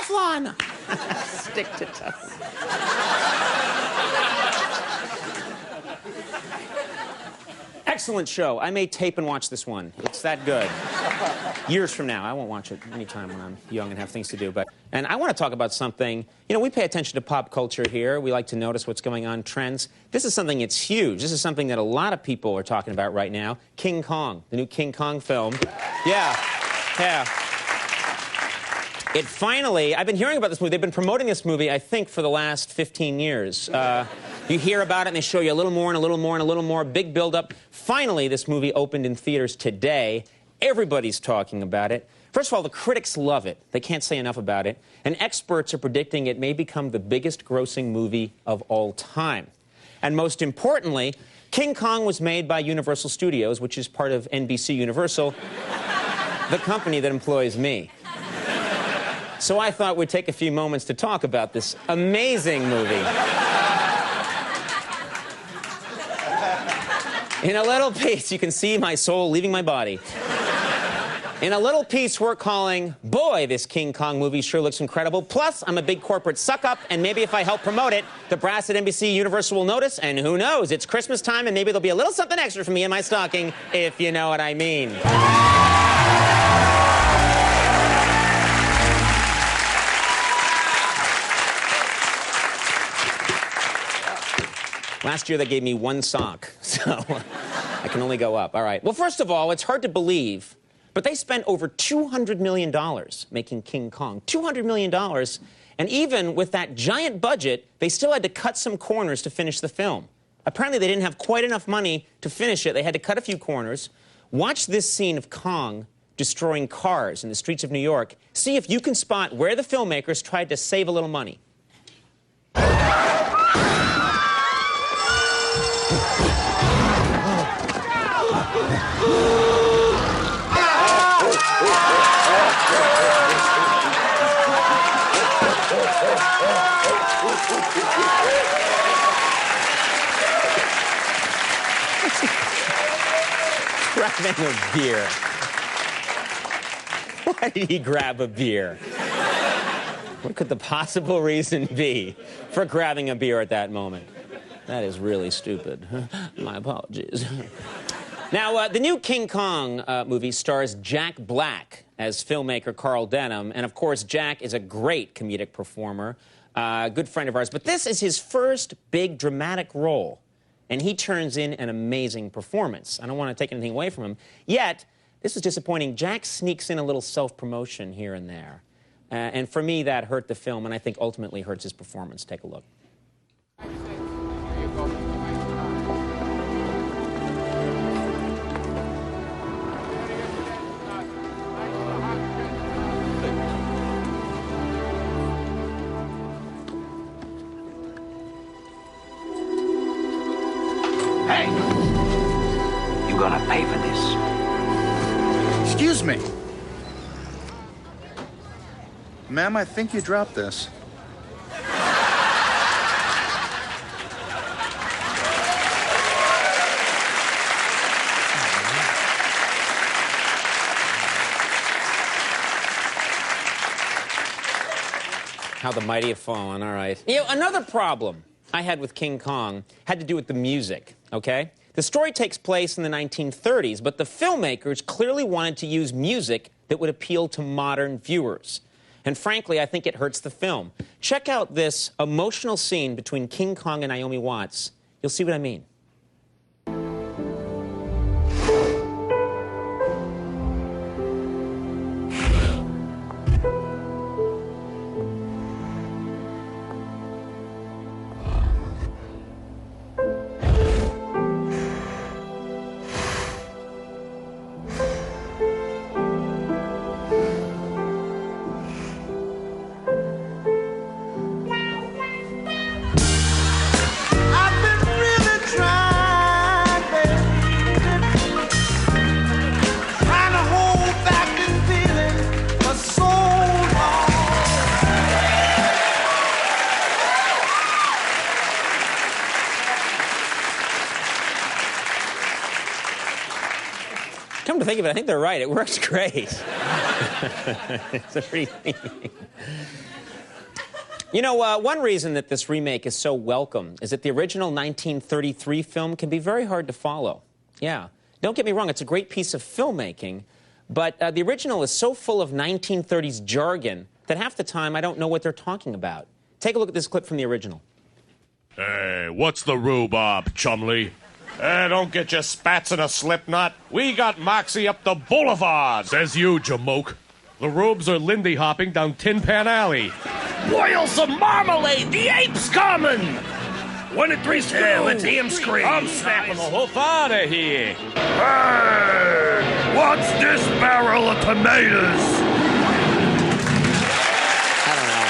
Teflon. Stick to Teflon. Excellent show. I may tape and watch this one. It's that good. Years from now. I won't watch it anytime when I'm young and have things to do. And I want to talk about something. You know, we pay attention to pop culture here. We like to notice what's going on, trends. This is something that's huge. This is something that a lot of people are talking about right now. King Kong, the new King Kong film. Yeah. It finally, I've been hearing about this movie. They've been promoting this movie, I think, for the last 15 years. You hear about it, and they show you a little more and a little more and a little more. Big build-up. Finally, this movie opened in theaters today. Everybody's talking about it. First of all, the critics love it. They can't say enough about it. And experts are predicting it may become the biggest grossing movie of all time. And most importantly, King Kong was made by Universal Studios, which is part of NBC Universal, the company that employs me. So I thought we'd take a few moments to talk about this amazing movie. In a little piece, you can see my soul leaving my body. In a little piece we're calling, Boy, this King Kong movie sure looks incredible. Plus, I'm a big corporate suck-up, and maybe if I help promote it, the brass at NBC Universal will notice, and who knows, it's Christmas time, and maybe there'll be a little something extra for me in my stocking, if you know what I mean. Last year, they gave me one sock, so I can only go up. All right. Well, first of all, it's hard to believe, but they spent over $200 million making King Kong. $200 million. And even with that giant budget, they still had to cut some corners to finish the film. Apparently, they didn't have quite enough money to finish it. They had to cut a few corners. Watch this scene of Kong destroying cars in the streets of New York. See if you can spot where the filmmakers tried to save a little money. Grabbing a beer. Why did he grab a beer? What could the possible reason be for grabbing a beer at that moment? That is really stupid. My apologies. Now, the new King Kong movie stars Jack Black as filmmaker Carl Denham. And, of course, Jack is a great comedic performer, a good friend of ours. But this is his first big dramatic role. And he turns in an amazing performance. I don't want to take anything away from him. Yet, this is disappointing. Jack sneaks in a little self-promotion here and there. And for me, that hurt the film, and I think ultimately hurts his performance. Take a look. Hey, you gonna pay for this? Excuse me. Ma'am, I think you dropped this. How the mighty have fallen, all right. You know, another problem I had with King Kong had to do with the music, okay? The story takes place in the 1930s, but the filmmakers clearly wanted to use music that would appeal to modern viewers. And frankly, I think it hurts the film. Check out this emotional scene between King Kong and Naomi Watts. You'll see what I mean. Come to think of it, I think they're right. It works great. It's a pretty thing. You know, one reason that this remake is so welcome is that the original 1933 film can be very hard to follow. Yeah. Don't get me wrong, it's a great piece of filmmaking, but the original is so full of 1930s jargon that half the time I don't know what they're talking about. Take a look at this clip from the original. Hey, what's the rhubarb, Chumley? Don't get your spats in a slip knot. We got Moxie up the boulevard. Says you, Jamoke. The rubes are lindy hopping down Tin Pan Alley. Boil some marmalade, the ape's coming! 1 and 3 screw. Yeah, let's hear him scream. I'm snapping the hoof out of here. Hey, what's this barrel of tomatoes? I don't know.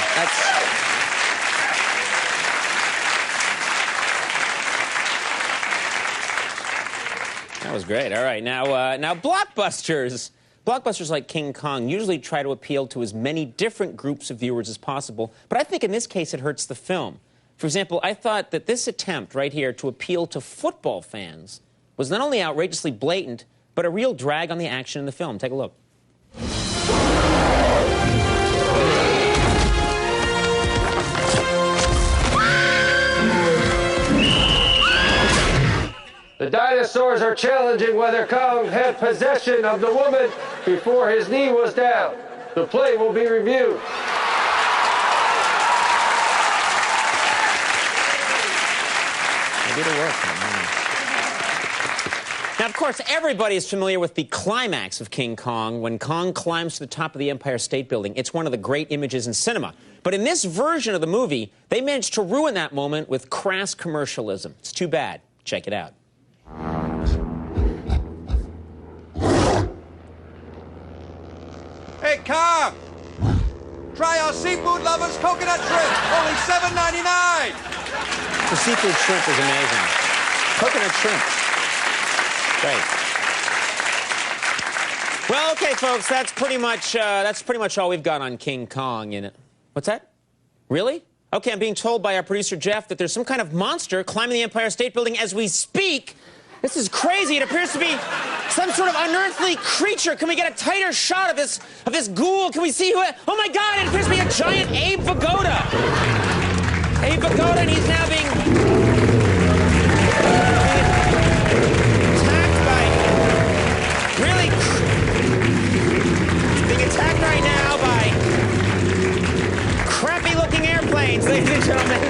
That was great. All right, now blockbusters. Blockbusters like King Kong usually try to appeal to as many different groups of viewers as possible, but I think in this case it hurts the film. For example, I thought that this attempt right here to appeal to football fans was not only outrageously blatant, but a real drag on the action in the film. Take a look. The dinosaurs are challenging whether Kong had possession of the woman before his knee was down. The play will be reviewed. Now, of course, everybody is familiar with the climax of King Kong, when Kong climbs to the top of the Empire State Building. It's one of the great images in cinema. But in this version of the movie, they managed to ruin that moment with crass commercialism. It's too bad. Check it out. Hey, Kong! Try our seafood lovers coconut shrimp. Only $7.99. The seafood shrimp is amazing. Coconut shrimp. Great. Well, okay, folks, that's pretty much all we've got on King Kong. What's that? Really? Okay, I'm being told by our producer Jeff that there's some kind of monster climbing the Empire State Building as we speak. This is crazy. It appears to be some sort of unearthly creature. Can we get a tighter shot of this ghoul? Can we see who? Oh my God! It appears to be a giant Abe Vigoda. Abe Vigoda, and he's now being attacked right now by crappy-looking airplanes, ladies and gentlemen.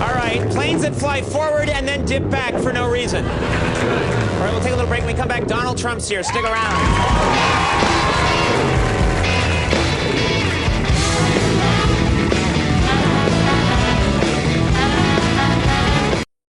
All right, planes that fly forward and then dip back for no reason. All right, we'll take a little break. When we come back, Donald Trump's here. Stick around.